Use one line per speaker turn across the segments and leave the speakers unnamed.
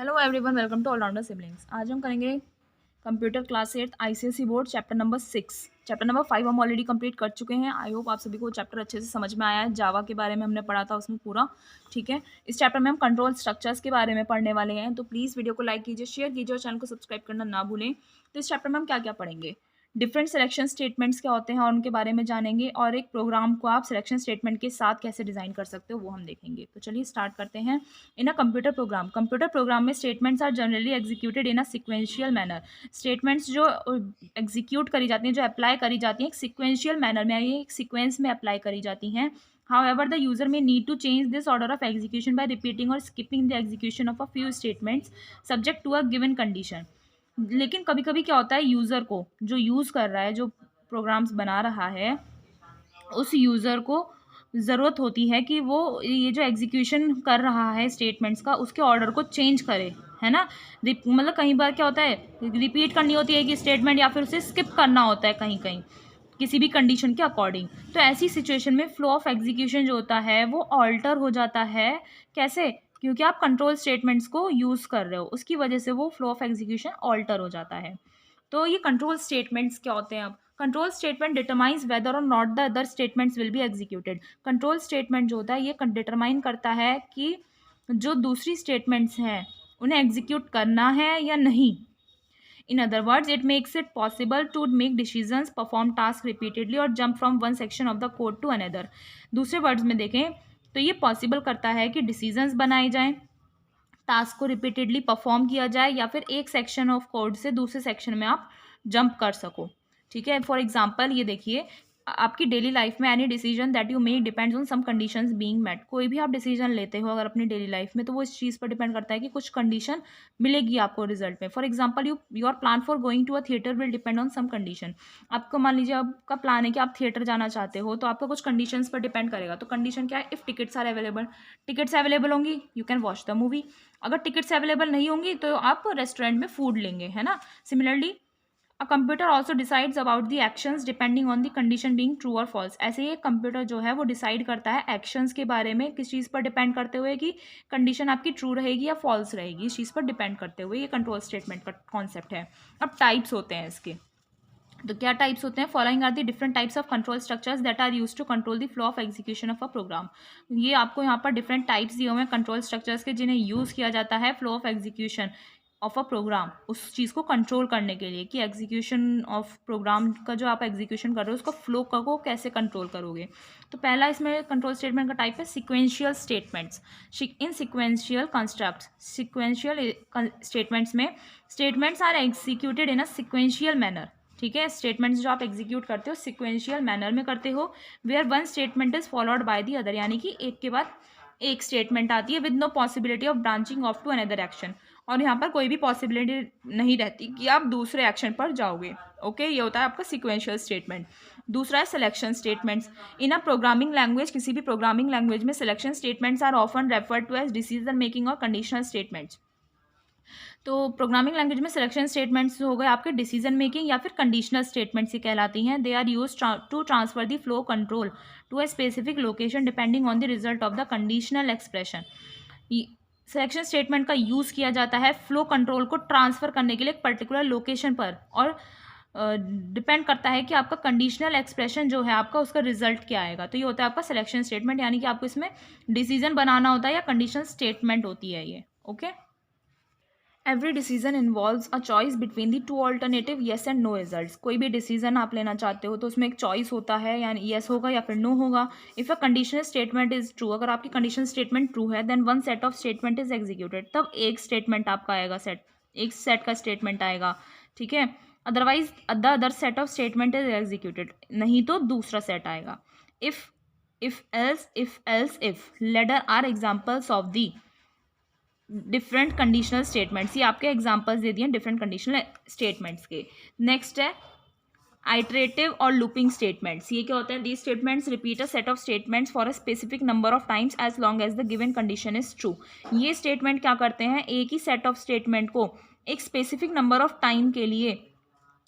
Hello everyone, welcome to allrounder siblings. आज हम करेंगे computer class 8 ICSE board chapter number 6। Chapter number 5 हम already complete कर चुके हैं। आई होप आप सभी को चैप्टर अच्छे से समझ में आया है। जावा के बारे में हमने पढ़ा था उसमें पूरा, ठीक है। इस चैप्टर में हम कंट्रोल स्ट्रक्चर्स के बारे में पढ़ने वाले हैं, तो प्लीज़ वीडियो को लाइक कीजिए, शेयर कीजिए और चैनल को सब्सक्राइब करना ना भूलें। तो इस चैप्टर में हम क्या क्या पढ़ेंगे, डिफरेंट सिलेक्शन स्टेटमेंट्स क्या होते हैं और उनके बारे में जानेंगे, और एक प्रोग्राम को आप सिलेक्शन स्टेटमेंट के साथ कैसे डिज़ाइन कर सकते हो वो हम देखेंगे। तो चलिए स्टार्ट करते हैं। इन अ कंप्यूटर प्रोग्राम में statements are generally executed in a sequential manner. Statements जो एग्जीक्यूट करी जाती हैं, जो अप्लाई करी जाती हैं, एक सिक्वेंशियल मैनर में, यानी एक सीक्वेंस में अप्लाई करी जाती हैं। However, the user may need to change this order of execution by repeating or skipping the execution of a few statements subject to a given condition. लेकिन कभी कभी क्या होता है, यूज़र को, जो यूज़ कर रहा है, जो प्रोग्राम्स बना रहा है, उस यूज़र को ज़रूरत होती है कि वो ये जो एग्जीक्यूशन कर रहा है स्टेटमेंट्स का, उसके ऑर्डर को चेंज करे, है ना। मतलब कई बार क्या होता है, रिपीट करनी होती है कि स्टेटमेंट, या फिर उसे स्किप करना होता है कहीं कहीं किसी भी कंडीशन के अकॉर्डिंग। तो ऐसी सिचुएशन में फ्लो ऑफ एग्जीक्यूशन जो होता है वो ऑल्टर हो जाता है। कैसे? क्योंकि आप कंट्रोल स्टेटमेंट्स को यूज़ कर रहे हो, उसकी वजह से वो फ्लो ऑफ एग्जीक्यूशन ऑल्टर हो जाता है। तो ये कंट्रोल स्टेटमेंट्स क्या होते हैं? अब control statement determines weather or not the other statements will be executed. Control statement जो होता है ये डिटरमाइन करता है कि जो दूसरी स्टेटमेंट्स हैं उन्हें एग्जीक्यूट करना है या नहीं। In other words, it makes it possible to make decisions, perform tasks repeatedly और jump from one section of the code to another. दूसरे वर्ड्स में देखें तो ये पॉसिबल करता है कि डिसीजंस बनाए जाएं, टास्क को रिपीटेडली परफॉर्म किया जाए, या फिर एक सेक्शन ऑफ कोड से दूसरे सेक्शन में आप जंप कर सको, ठीक है। फॉर एग्जांपल ये देखिए, आपकी डेली लाइफ में any decision that you make depends on some conditions being met. कोई भी आप डिसीजन लेते हो अगर अपनी डेली लाइफ में, तो वो इस चीज़ पर डिपेंड करता है कि कुछ कंडीशन मिलेगी आपको रिजल्ट में। For example your plan for going to a theatre will depend on some condition. आपको मान लीजिए आपका प्लान है कि आप थिएटर जाना चाहते हो, तो आपका कुछ कंडीशंस पर डिपेंड करेगा। तो कंडीशन क्या है? If tickets are available, tickets available होंगी you can watch the movie. अगर टिकट्स अवेलेबल नहीं होंगी तो आप रेस्टोरेंट में फूड लेंगे, है ना। Similarly a computer also decides about the actions depending on the condition being true और फॉल्स। ऐसे ही एक कंप्यूटर जो है वो डिसाइड करता है एक्शंस के बारे में, किस चीज़ पर डिपेंड करते हुए कि कंडीशन आपकी ट्रू रहेगी या फॉल्स रहेगी, इस चीज़ पर डिपेंड करते हुए ये कंट्रोल स्टेटमेंट का कॉन्सेप्ट है। अब टाइप्स होते हैं इसके, तो क्या टाइप्स होते हैं? Following are the different types of control structures that are used to control the flow of execution of a program. ये आपको यहाँ पर डिफरेंट टाइप्स दिए हुए हैं कंट्रोल स्ट्रक्चर्स के, जिन्हें यूज़ किया जाता है flow of execution of a program, उस चीज़ को कंट्रोल करने के लिए कि एग्जीक्यूशन ऑफ प्रोग्राम का जो आप एग्जीक्यूशन कर रहे हो उसका फ्लो को कैसे कंट्रोल करोगे। तो पहला इसमें कंट्रोल स्टेटमेंट का टाइप है sequential statements. In sequential construct, sequential statements में statements are executed in a sequential manner, ठीक है। स्टेटमेंट्स जो आप एग्जीक्यूट करते हो सिक्वेंशियल मैनर में करते हो, where one statement is followed by the other, यानी कि एक के बाद एक स्टेटमेंट आती है with no possibility of branching off to another action, और यहाँ पर कोई भी पॉसिबिलिटी नहीं रहती कि आप दूसरे एक्शन पर जाओगे। ओके, ये होता है आपका सिक्वेंशियल स्टेटमेंट। दूसरा है selection statements. In a programming language, किसी भी प्रोग्रामिंग लैंग्वेज में selection statements are often referred to as decision making और कंडीशनल स्टेटमेंट्स। तो प्रोग्रामिंग लैंग्वेज में सिलेक्शन स्टेटमेंट्स हो गए आपके डिसीजन मेकिंग या फिर कंडीशनल स्टेटमेंट्स ही कहलाती हैं। They are use to transfer the flow control to a specific location depending on the result of the conditional expression. Selection statement का यूज़ किया जाता है फ्लो कंट्रोल को ट्रांसफ़र करने के लिए एक पर्टिकुलर लोकेशन पर, और डिपेंड करता है कि आपका कंडीशनल एक्सप्रेशन जो है आपका, उसका रिजल्ट क्या आएगा। तो ये होता है आपका सिलेक्शन स्टेटमेंट, यानी कि आपको इसमें डिसीजन बनाना होता है या कंडीशनल स्टेटमेंट होती है ये। Okay, every decision involves a choice between the two alternative yes and no results. कोई भी डिसीजन आप लेना चाहते हो तो उसमें एक चॉइस होता है, यानी येस होगा या फिर नो होगा। If a conditional statement is true, अगर आपकी कंडीशन स्टेटमेंट ट्रू है, then one set of statement is executed, तब एक स्टेटमेंट आपका आएगा, एक सेट का स्टेटमेंट आएगा, ठीक है। Otherwise the other set of statement is executed, नहीं तो दूसरा सेट आएगा। If else if ladder are examples of the different conditional statements. ये आपके एग्जांपल्स दे दिए डिफरेंट कंडीशनल स्टेटमेंट्स के। नेक्स्ट है आइटरेटिव और लूपिंग स्टेटमेंट्स। ये क्या होता है? These statements repeat a set of statements for a specific number of times as long as the given condition is true. ये स्टेटमेंट क्या करते हैं? एक ही सेट ऑफ स्टेटमेंट को एक स्पेसिफिक नंबर ऑफ टाइम के लिए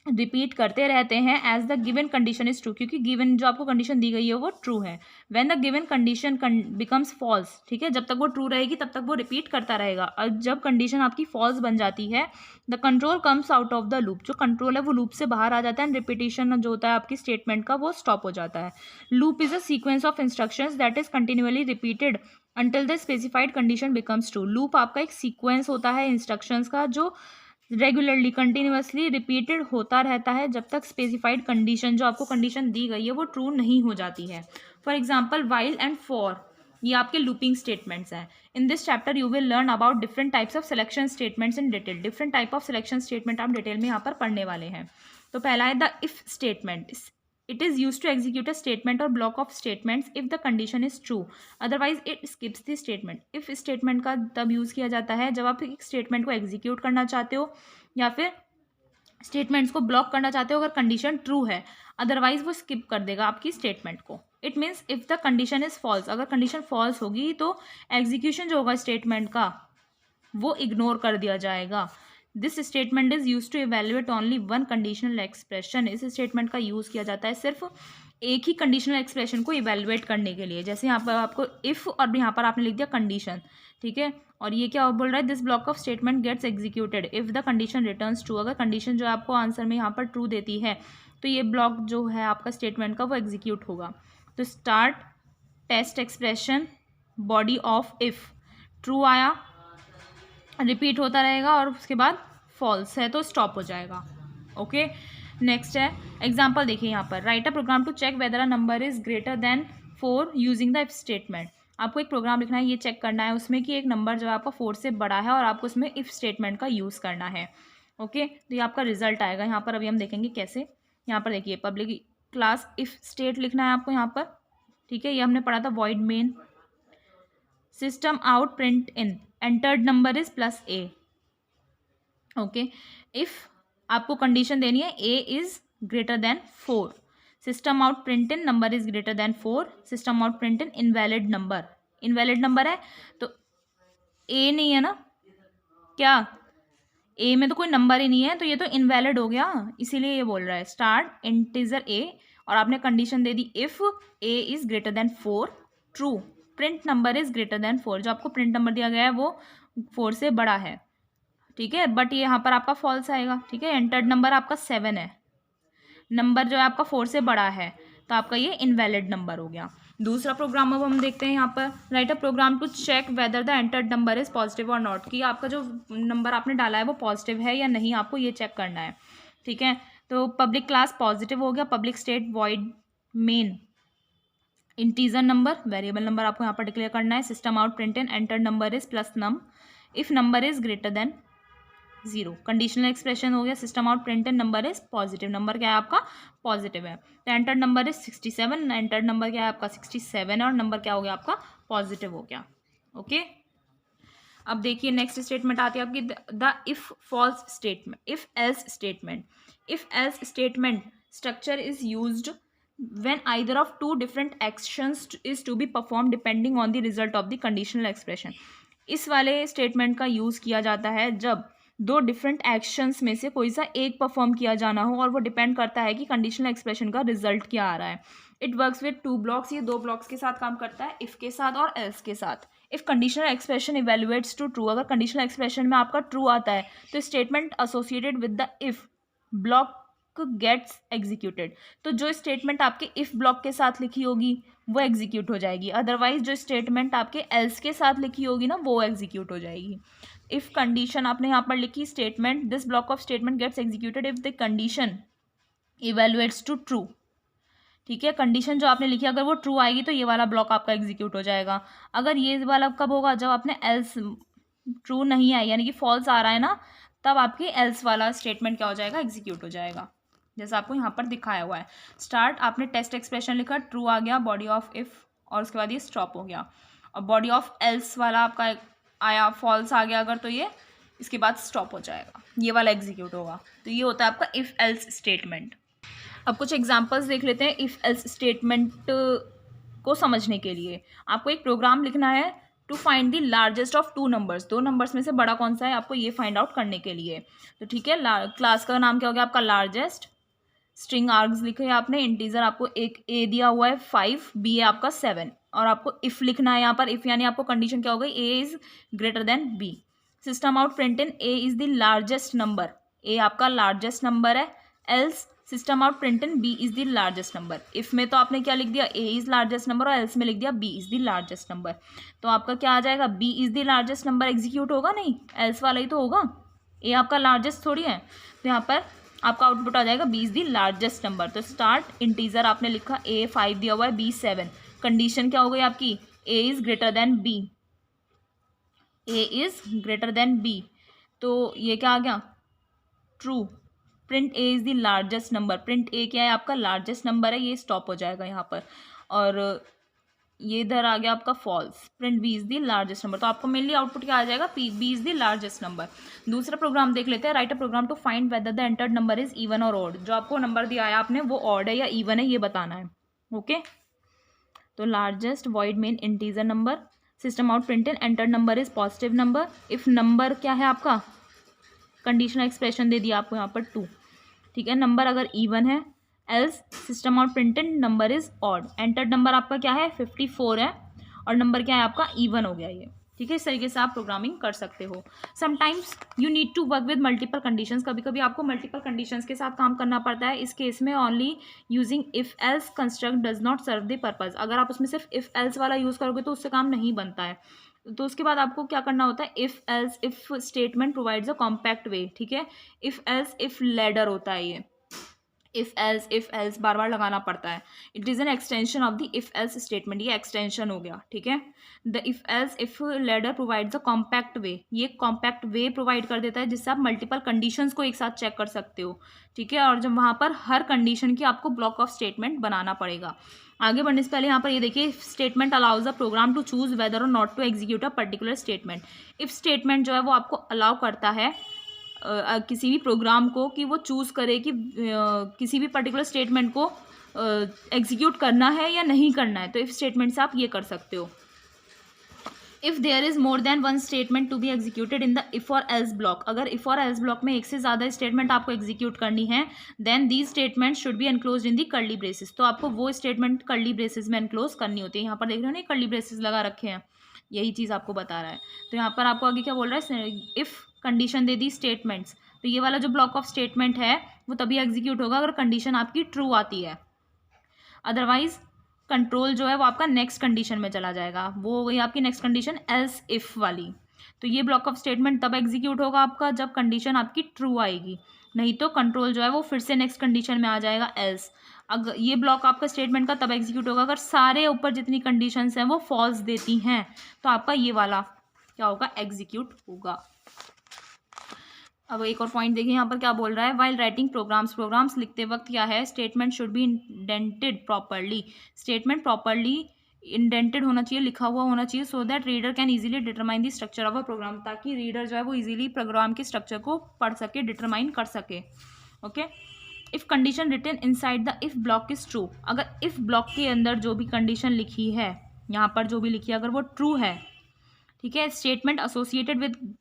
रिपीट करते रहते हैं as the given condition is true, क्योंकि गिवन जो आपको कंडीशन दी गई है वो ट्रू है। When the given condition becomes false, ठीक है, जब तक वो ट्रू रहेगी तब तक वो रिपीट करता रहेगा, और जब कंडीशन आपकी फॉल्स बन जाती है the control comes out of the loop, जो कंट्रोल है वो लूप से बाहर आ जाता है एंड रिपीटिशन जो होता है आपकी स्टेटमेंट का वो स्टॉप हो जाता है। Loop is a sequence of instructions that is continually repeated until the specified condition becomes true. Loop आपका एक सीक्वेंस होता है इंस्ट्रक्शंस का जो रेगुलरली कंटिन्यूअसली रिपीटेड होता रहता है जब तक स्पेसिफाइड कंडीशन जो आपको कंडीशन दी गई है वो ट्रू नहीं हो जाती है। For example while and for, ये आपके लूपिंग स्टेटमेंट्स हैं। In this chapter you will learn about different types of selection statements in detail. Different type of selection statement आप डिटेल में यहाँ पर पढ़ने वाले हैं। तो पहला है the if statement. It is use to execute a statement or block of statements if the condition is true, otherwise it skips the statement. If statement का तब यूज़ किया जाता है जब आप एक स्टेटमेंट को एग्जीक्यूट करना चाहते हो या फिर स्टेटमेंट्स को ब्लॉक करना चाहते हो अगर कंडीशन ट्रू है, अदरवाइज वो स्किप कर देगा आपकी स्टेटमेंट को। It means if the condition is false, अगर कंडीशन फॉल्स होगी तो एग्जीक्यूशन जो होगा स्टेटमेंट का वो इग्नोर कर दिया जाएगा। This statement is use to evaluate only one conditional expression. इस स्टेटमेंट का यूज़ किया जाता है सिर्फ एक ही कंडीशनल एक्सप्रेशन को इवेल्युएट करने के लिए। जैसे यहाँ पर आपको इफ़ और यहाँ पर आपने लिख दिया कंडीशन, ठीक है, और ये क्या बोल रहा है, this block of statement gets executed if the condition returns true. अगर कंडीशन जो आपको आंसर में यहाँ पर ट्रू देती है तो ये ब्लॉक जो है आपका स्टेटमेंट का वो एग्जीक्यूट होगा। तो start test expression body of if, true आया रिपीट होता रहेगा और उसके बाद फॉल्स है तो स्टॉप हो जाएगा। ओके, नेक्स्ट है एग्जाम्पल देखिए यहाँ पर, write a program to check whether a number is greater than 4 using the if statement. आपको एक प्रोग्राम लिखना है, ये चेक करना है उसमें कि एक नंबर जो है आपका 4 से बड़ा है और आपको उसमें इफ स्टेटमेंट का यूज़ करना है। ओके, तो ये आपका रिजल्ट आएगा यहाँ पर। अभी हम देखेंगे कैसे। यहाँ पर देखिए पब्लिक क्लास इफ स्टेट लिखना है आपको यहाँ पर, ठीक है, ये हमने पढ़ा था void main system out print in entered number is plus a. Okay, if आपको कंडीशन देनी है a is greater than 4, system out print in number is greater than 4, system out print ln invalid number. Invalid number है तो ए नहीं है ना, क्या ए में तो कोई नंबर ही नहीं है तो ये तो इनवैलिड हो गया, इसीलिए ये बोल रहा है स्टार्ट इंटीजर ए और आपने condition they the if a is greater than 4 true, print number is greater than 4। जो आपको प्रिंट नंबर दिया गया है वो 4 से बड़ा है, ठीक है, बट ये यहाँ पर आपका फॉल्स आएगा। ठीक है, एंटर्ड नंबर आपका 7 है, नंबर जो है आपका 4 से बड़ा है तो आपका ये इनवैलिड नंबर हो गया। दूसरा प्रोग्राम अब हम देखते हैं यहाँ पर, write a program to check whether the entered number is positive और नॉट, कि आपका जो नंबर आपने डाला है वो पॉजिटिव है या नहीं, आपको ये चेक करना है। ठीक है, तो पब्लिक क्लास पॉजिटिव हो गया, public static void main integer number, variable number आपको यहाँ पर डिक्लेयर करना है, system out print in entered number is plus num if number is greater than 0। Conditional expression हो गया, system out print in number is positive, number क्या है आपका पॉजिटिव है, तो entered number is 67, entered number क्या है आपका 67 और नंबर क्या हो गया आपका पॉजिटिव हो गया। ओके, अब देखिए नेक्स्ट स्टेटमेंट आती है आपकी the if false statement, if else statement. If else statement structure is used when either of two different actions is to be performed depending on the result of the conditional expression। इस वाले statement का use किया जाता है जब दो different actions में से कोई सा एक परफॉर्म किया जाना हो और वो डिपेंड करता है कि कंडीशनल एक्सप्रेशन का रिजल्ट क्या आ रहा है। इट वर्क्स विद 2 ब्लॉक्स, ये 2 ब्लॉक्स के साथ काम करता है, इफ़ के साथ और एल्स के साथ। If conditional expression evaluates to true, अगर कंडीशनल एक्सप्रेशन में आपका ट्रू आता है तो statement associated with the if block gets executed, तो जो स्टेटमेंट आपके इफ़ ब्लॉक के साथ लिखी होगी वो एग्जीक्यूट हो जाएगी, अदरवाइज जो स्टेटमेंट आपके एल्स के साथ लिखी होगी ना वो एग्जीक्यूट हो जाएगी। इफ़ कंडीशन आपने यहाँ पर लिखी statement, this block of statement gets executed if the condition evaluates to true. ठीक है, कंडीशन जो आपने लिखी अगर वो ट्रू आएगी तो ये वाला ब्लॉक आपका एग्जीक्यूट हो जाएगा। अगर ये वाला कब होगा, जब आपने एल्स ट्रू नहीं आई यानी कि फॉल्स आ रहा है ना, तब आपकी एल्स वाला स्टेटमेंट क्या हो जाएगा एग्जीक्यूट हो जाएगा, जैसा आपको यहाँ पर दिखाया हुआ है। स्टार्ट आपने टेस्ट एक्सप्रेशन लिखा, ट्रू आ गया, बॉडी ऑफ इफ़ और उसके बाद ये स्टॉप हो गया, और बॉडी ऑफ एल्स वाला आपका आया फॉल्स आ गया अगर, तो ये इसके बाद स्टॉप हो जाएगा, ये वाला एग्जीक्यूट होगा। तो ये होता है आपका इफ़ एल्स स्टेटमेंट। अब कुछ एग्जांपल्स देख लेते हैं इफ़ एल्स स्टेटमेंट को समझने के लिए। आपको एक प्रोग्राम लिखना है to find the largest of two numbers, दो नंबर्स में से बड़ा कौन सा है आपको ये फाइंड आउट करने के लिए। तो ठीक है, क्लास का नाम क्या हो गया आपका लार्जेस्ट। स्ट्रिंग आर्ग्स लिखे आपने, इंटीजर आपको एक ए दिया हुआ है 5, बी है आपका 7, और आपको इफ लिखना है यहाँ पर। इफ यानी आपको कंडीशन क्या हो गई, a is greater than b. System out print ln a is the largest number, a आपका लार्जेस्ट नंबर है। Else system out print ln b is the largest number. If में तो आपने क्या लिख दिया, ए इज लार्जेस्ट नंबर, और else में लिख दिया b is the largest number. तो आपका क्या आ जाएगा, बी इज द लार्जेस्ट नंबर एग्जीक्यूट होगा, नहीं एल्स वाला ही तो होगा, ए आपका लार्जेस्ट थोड़ी है। तो यहाँ पर आपका आउटपुट आ जाएगा B is the largest number. तो स्टार्ट इंटीजर आपने लिखा, ए 5 दिया हुआ है, बी 7, कंडीशन क्या हो गई आपकी, a is greater than b, a is greater than b. तो ये क्या आ गया, true. Print a is the largest number, print a क्या है आपका लार्जेस्ट नंबर है, ये स्टॉप हो जाएगा यहाँ पर। और ये इधर आ गया आपका false, print b is the largest number. तो आपको मेनली आउटपुट क्या आ जाएगा, B is the largest number. दूसरा प्रोग्राम देख लेते हैं, write a program to find whether the entered number is even or odd. जो आपको नंबर दिया है आपने वो ऑड है या इवन है ये बताना है। ओके, तो largest void main integer number, system out print in entered number is positive number. If number क्या है आपका, कंडीशनल एक्सप्रेशन दे दिया आपको यहाँ पर 2, ठीक है, नंबर अगर इवन है। Else system out printed number is odd, entered number आपका क्या है 54 है, और नंबर क्या है आपका इवन हो गया ये। ठीक है, इस तरीके से आप प्रोग्रामिंग कर सकते हो। Sometimes you need to work with multiple conditions, कभी कभी आपको मल्टीपल कंडीशंस के साथ काम करना पड़ता है। इस केस में only using if else construct does not serve the purpose. अगर आप उसमें सिर्फ इफ एल्स वाला यूज़ करोगे तो उससे काम नहीं बनता है। तो उसके बाद आपको क्या करना होता है, if else if statement provides a compact way. ठीक है, इफ एल्स इफ लैडर होता है ये, इफ एल्स बार बार लगाना पड़ता है। It is an extension of the if else statement, ये एक्सटेंशन हो गया। ठीक है, the if else if ladder provides a compact way, ये कॉम्पैक्ट वे प्रोवाइड कर देता है जिससे आप मल्टीपल कंडीशंस को एक साथ चेक कर सकते हो। ठीक है, और जब वहाँ पर हर कंडीशन की आपको ब्लॉक ऑफ स्टेटमेंट बनाना पड़ेगा। आगे बढ़ने से पहले यहाँ पर ये देखिए, statement allows a program to choose whether or not to execute a particular statement. If statement जो है वो आपको अलाउ करता है किसी भी प्रोग्राम को कि वो चूज़ करे कि किसी भी पर्टिकुलर स्टेटमेंट को एग्जीक्यूट करना है या नहीं करना है। तो इफ स्टेटमेंट से आप ये कर सकते हो। If there is more than one statement to be executed in the if और एल्स ब्लॉक, अगर इफ और एल्स ब्लॉक में एक से ज़्यादा स्टेटमेंट आपको एग्जीक्यूट करनी है, then these statement should be enclose in the curly braces. तो आपको वो स्टेटमेंट कर्ली ब्रेसेस में एनक्लोज करनी होती है। यहाँ पर देख रहे हो ना, कर्ली ब्रेसेस लगा रखे हैं, यही चीज़ आपको बता रहा है। तो यहाँ पर आपको आगे क्या बोल रहा है, if condition they the statements, तो ये वाला जो ब्लॉक ऑफ स्टेटमेंट है वो तभी एग्जीक्यूट होगा अगर कंडीशन आपकी ट्रू आती है। अदरवाइज कंट्रोल जो है वो आपका नेक्स्ट कंडीशन में चला जाएगा, वो हो गई आपकी नेक्स्ट कंडीशन एल्स इफ वाली। तो ये ब्लॉक ऑफ स्टेटमेंट तब एग्जीक्यूट होगा आपका जब कंडीशन आपकी ट्रू आएगी, नहीं तो कंट्रोल जो है वो फिर से नेक्स्ट कंडीशन में आ जाएगा एल्स। अगर ये ब्लॉक आपका स्टेटमेंट का तब एग्जीक्यूट होगा अगर सारे ऊपर जितनी कंडीशंस हैं वो फॉल्स देती हैं, तो आपका ये वाला क्या होगा, एग्जीक्यूट होगा। अब एक और पॉइंट देखिए यहाँ पर क्या बोल रहा है, वाइल राइटिंग प्रोग्राम्स लिखते वक्त क्या है, statement should be indented properly. Statement properly indented होना चाहिए, लिखा हुआ होना चाहिए, so that reader can easily determine the structure of a program, ताकि रीडर जो है वो इजीली प्रोग्राम के स्ट्रक्चर को पढ़ सके, डिटरमाइन कर सके। Okay, if condition written inside the if block is true, अगर इफ़ ब्लॉक के अंदर जो भी कंडीशन लिखी है, यहाँ पर जो भी लिखी है अगर वो ट्रू है, ठीक है, स्टेटमेंट एसोसिएटेड विद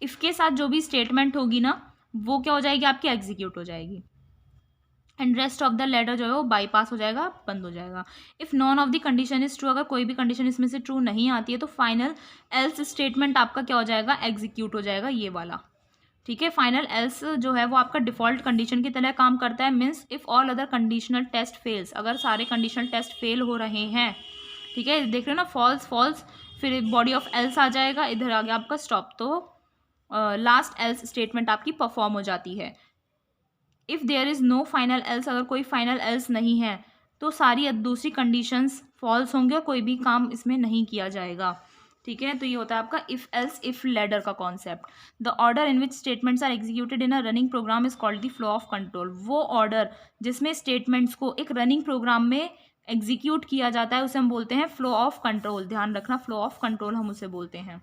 इफ़ के साथ जो भी स्टेटमेंट होगी ना वो क्या हो जाएगी, आपकी एग्जीक्यूट हो जाएगी, and rest of the latter जो है वो बाईपास हो जाएगा, बंद हो जाएगा। If none of the condition is true, अगर कोई भी कंडीशन इसमें से ट्रू नहीं आती है तो फाइनल एल्स स्टेटमेंट आपका क्या हो जाएगा, एग्जीक्यूट हो जाएगा, ये वाला। ठीक है, फाइनल एल्स जो है वो आपका डिफ़ॉल्ट कंडीशन की तरह काम करता है। Means if all other conditional test fails, अगर सारे कंडीशनल टेस्ट फेल हो रहे हैं, ठीक है, देख रहे हो ना, फॉल्स, फिर बॉडी ऑफ एल्स आ जाएगा, इधर आ गया आपका स्टॉप, तो लास्ट एल्स स्टेटमेंट आपकी परफॉर्म हो जाती है। If there is no final else, अगर कोई फाइनल एल्स नहीं है तो सारी दूसरी कंडीशंस फॉल्स होंगे और कोई भी काम इसमें नहीं किया जाएगा। ठीक है, तो ये होता है आपका इफ़ एल्स इफ लैडर का concept. The order in which statements are executed in a running program is called the flow of control. वो ऑर्डर जिसमें स्टेटमेंट्स को एक रनिंग प्रोग्राम में एग्जीक्यूट किया जाता है उसे हम बोलते हैं फ्लो ऑफ कंट्रोल। ध्यान रखना, फ्लो ऑफ कंट्रोल हम उसे बोलते हैं।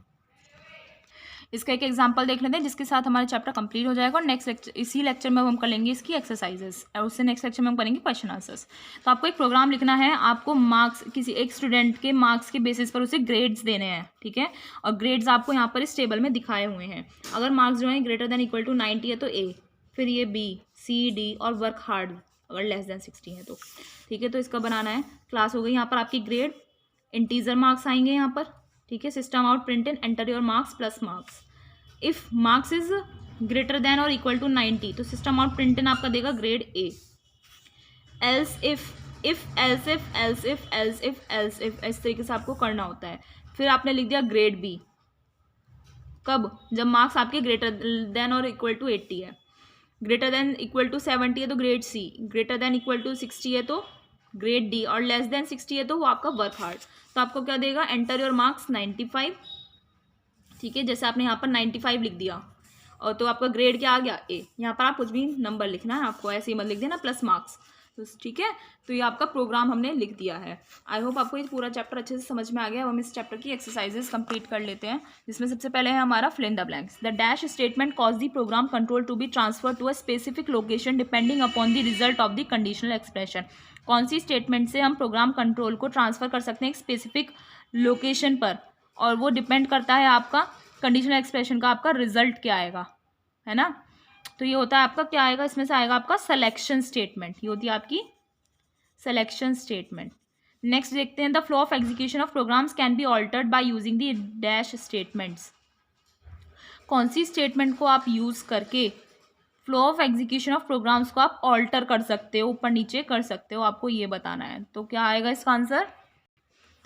इसका एक एग्जांपल देख लेते हैं जिसके साथ हमारा चैप्टर कंप्लीट हो जाएगा और नेक्स्ट लेक्चर, इसी लेक्चर में हम कर लेंगे इसकी एक्सरसाइजेस और उससे नेक्स्ट लेक्चर में हम करेंगे क्वेश्चन आंसर्स। तो आपको एक प्रोग्राम लिखना है, आपको मार्क्स किसी एक स्टूडेंट के मार्क्स के बेसिस पर उसे ग्रेड्स देने हैं, ठीक है। और ग्रेड्स आपको यहाँ पर इस टेबल में दिखाए हुए हैं। अगर मार्क्स जो है ग्रेटर देन इक्वल टू 90 है तो ए, फिर ये बी, सी, डी और वर्क हार्ड अगर लेस देन 60 है तो, ठीक है। तो इसका बनाना है क्लास हो गई यहाँ पर आपकी ग्रेड, इंटीजर मार्क्स आएंगे यहाँ पर, ठीक है। System out print in enter your marks plus marks. If marks is greater than or equal to 90 तो सिस्टम आउट प्रिंट इन आपका देगा ग्रेड ए। एल्स इफ इस तरीके से आपको करना होता है। फिर आपने लिख दिया ग्रेड बी, कब? जब मार्क्स आपके greater than or equal to 80 है, ग्रेटर देन इक्वल टू 70 है तो grade C, greater than equal to 60 है तो ग्रेड डी और लेस देन 60 है तो वो आपका वर्क हार्ड। तो आपको क्या देगा? एंटर योर मार्क्स 95, ठीक है। जैसे आपने यहाँ पर 95 लिख दिया और तो आपका ग्रेड क्या आ गया? ए। यहाँ पर आप कुछ भी नंबर लिखना है आपको, ऐसे ही मत लिख देना प्लस मार्क्स, तो ठीक है। तो ये आपका प्रोग्राम हमने लिख दिया है। आई होप आपको ये पूरा चैप्टर अच्छे से समझ में आ गया। अब हम इस चैप्टर की एक्सरसाइजेस कंप्लीट कर लेते हैं, जिसमें सबसे पहले है हमारा fill in the blanks. The dash statement cause the program control to be transfer to a specific location depending upon the result of the conditional expression. कौन सी स्टेटमेंट से हम प्रोग्राम कंट्रोल को ट्रांसफर कर सकते हैं एक स्पेसिफिक लोकेशन पर, और वो डिपेंड करता है आपका कंडीशनल एक्सप्रेशन का आपका रिजल्ट क्या आएगा, है ना। तो ये होता है आपका क्या आएगा, इसमें से आएगा आपका सिलेक्शन स्टेटमेंट, ये होती है आपकी सिलेक्शन स्टेटमेंट। नेक्स्ट देखते हैं the flow of execution of programs can be altered by using the dash statements. कौन सी स्टेटमेंट को आप यूज करके flow of execution of programs को आप ऑल्टर कर सकते हो, ऊपर नीचे कर सकते हो, आपको ये बताना है। तो क्या आएगा इसका आंसर?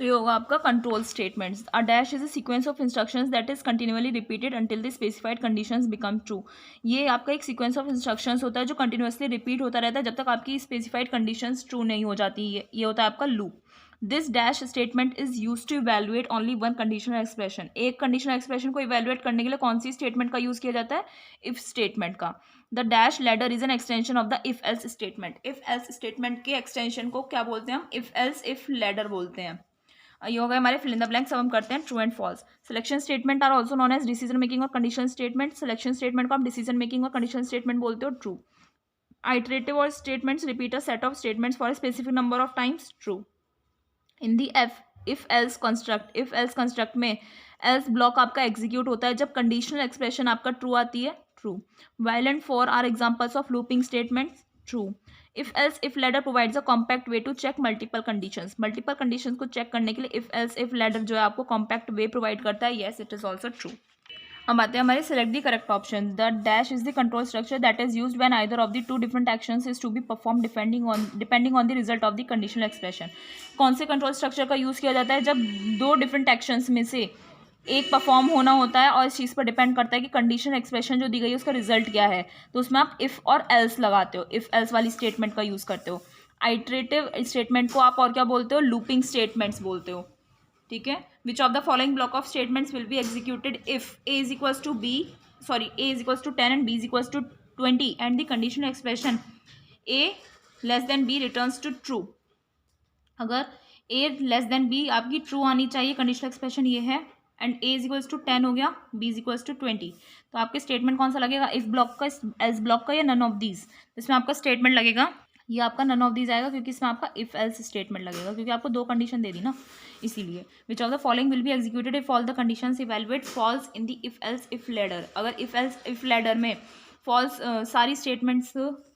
तो ये होगा आपका control statements. A dash is a sequence of instructions that is continually repeated until the specified conditions become true. ये आपका एक सीक्वेंस ऑफ इंस्ट्रक्शंस होता है जो कंटिन्यूअसली रिपीट होता रहता है जब तक आपकी स्पेसिफाइड कंडीशंस ट्रू नहीं हो जाती। ये होता है आपका loop. This dash statement is use to evaluate only one conditional expression. एक कंडीशनल एक्सप्रेशन को इवेल्युएट करने के लिए कौन सी स्टेटमेंट का यूज किया जाता है? इफ स्टेटमेंट का। The dash ladder is an extension of the if else statement. If else statement के एक्सटेंशन को क्या बोलते हैं हम? इफ एल्स इफ लैडर बोलते हैं। ये हो गए हमारे फिल इन द ब्लैंक्स। अब हम करते हैं true and false. Selection statement are also known as decision making और कंडीशन स्टेटमेंट। सिलेक्शन स्टेटमेंट को आप डिसीजन मेकिंग और कंडीशन स्टेटमेंट बोलते हो, true. Iterative or statements repeat a set of statements for a specific number of times, true. In the if else construct, if else construct में else block आपका execute होता है जब conditional expression आपका true आती है, true. While and for are examples of looping statements, true. If else if ladder provides a compact way to check multiple conditions. Multiple conditions को check करने के लिए इफ एल्स इफ लैडर जो है आपको कॉम्पैक्ट वे provide करता है, yes it is also true. अब आते हैं हमारे select the correct option. The dash is the control structure that is used when either of the two different actions is to be perform depending on the result of the conditional expression. कौन से control structure का use किया जाता है? जब दो different actions में से एक परफॉर्म होना होता है और इस चीज़ पर डिपेंड करता है कि कंडीशन एक्सप्रेशन जो दी गई है उसका रिजल्ट क्या है, तो उसमें आप इफ़ और एल्स लगाते हो, इफ़ एल्स वाली स्टेटमेंट का यूज़ करते हो। आइटरेटिव स्टेटमेंट को आप और क्या बोलते हो? लूपिंग स्टेटमेंट्स बोलते हो, ठीक है। Which of the following block of statements will be executed if a is equals to 10 and b is equals to 20 and the conditional expression a less than b returns to true। अगर a less than b आपकी true आनी चाहिए, conditional expression ये है, and a is equals to 10 हो गया, b is equals to 20, तो आपके स्टेटमेंट कौन सा लगेगा? इफ ब्लॉक का, एल्स ब्लॉक का, या नन ऑफ दीज? इसमें आपका स्टेटमेंट लगेगा, ये आपका नन ऑफ दीज आएगा क्योंकि इसमें आपका इफ एल्स स्टेटमेंट लगेगा, क्योंकि आपको दो कंडीशन दे दी ना, इसीलिए। विच of the following will be executed if all the conditions evaluate falls in the if else if ladder. अगर इफ एल्स इफ लैडर में फॉल्स सारी स्टेटमेंट्स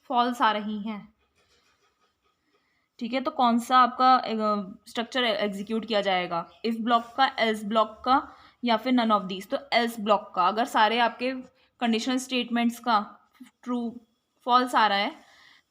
फॉल्स आ रही हैं, ठीक है, तो कौन सा आपका स्ट्रक्चर एग्जीक्यूट किया जाएगा? इफ ब्लॉक का, एल्स ब्लॉक का, या फिर नन ऑफ दीज? तो एल्स ब्लॉक का। अगर सारे आपके कंडीशनल स्टेटमेंट्स का ट्रू फॉल्स आ रहा है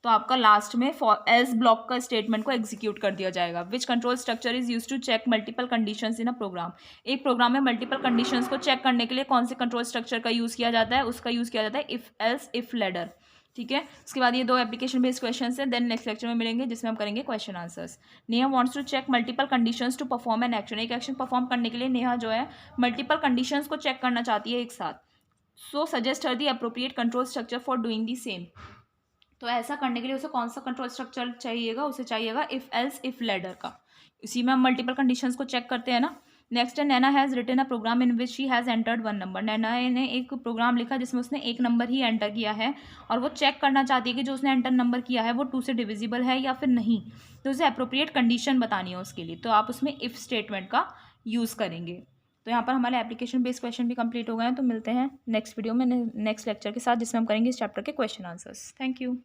तो आपका लास्ट में एल्स ब्लॉक का स्टेटमेंट को एग्जीक्यूट कर दिया जाएगा। Which control structure is use to check multiple conditions in a program. एक प्रोग्राम में मल्टीपल कंडीशंस को चेक करने के लिए कौन से कंट्रोल स्ट्रक्चर का यूज़ किया जाता है? उसका यूज़ किया जाता है इफ एल्स इफ लैडर, ठीक है। उसके बाद ये दो एप्लीकेशन बेस्ड क्वेश्चन हैं, देन नेक्स्ट लेक्चर में मिलेंगे जिसमें हम करेंगे question answers. Neha wants to check multiple conditions to perform an action. एक एक्शन परफॉर्म करने के लिए नेहा जो है मल्टीपल कंडीशंस को चेक करना चाहती है एक साथ। So suggest her the appropriate control structure for doing the same. तो ऐसा करने के लिए उसे कौन सा कंट्रोल स्ट्रक्चर चाहिएगा? उसे चाहिएगा इफ एल्स इफ लैडर का। इसी में हम मल्टीपल कंडीशंस को चेक करते हैं ना, नेक्स्ट है Naina has written a program in which she has entered 1 number. Naina ने एक प्रोग्राम लिखा जिसमें उसने 1 नंबर ही एंटर किया है और वो चेक करना चाहती है कि जो उसने एंटर नंबर किया है वो 2 से डिविजिबल है या फिर नहीं। तो उसे अप्रोप्रिएट कंडीशन बतानी है उसके लिए, तो आप उसमें इफ़ स्टेटमेंट का यूज़ करेंगे। तो यहाँ पर हमारे एप्लीकेशन बेस्ड क्वेश्चन भी कंप्लीट हो गए हैं। तो मिलते हैं नेक्स्ट वीडियो में नेक्स्ट लेक्चर के साथ, जिसमें हम करेंगे इस चैप्टर के क्वेश्चन आंसर्स। Thank you.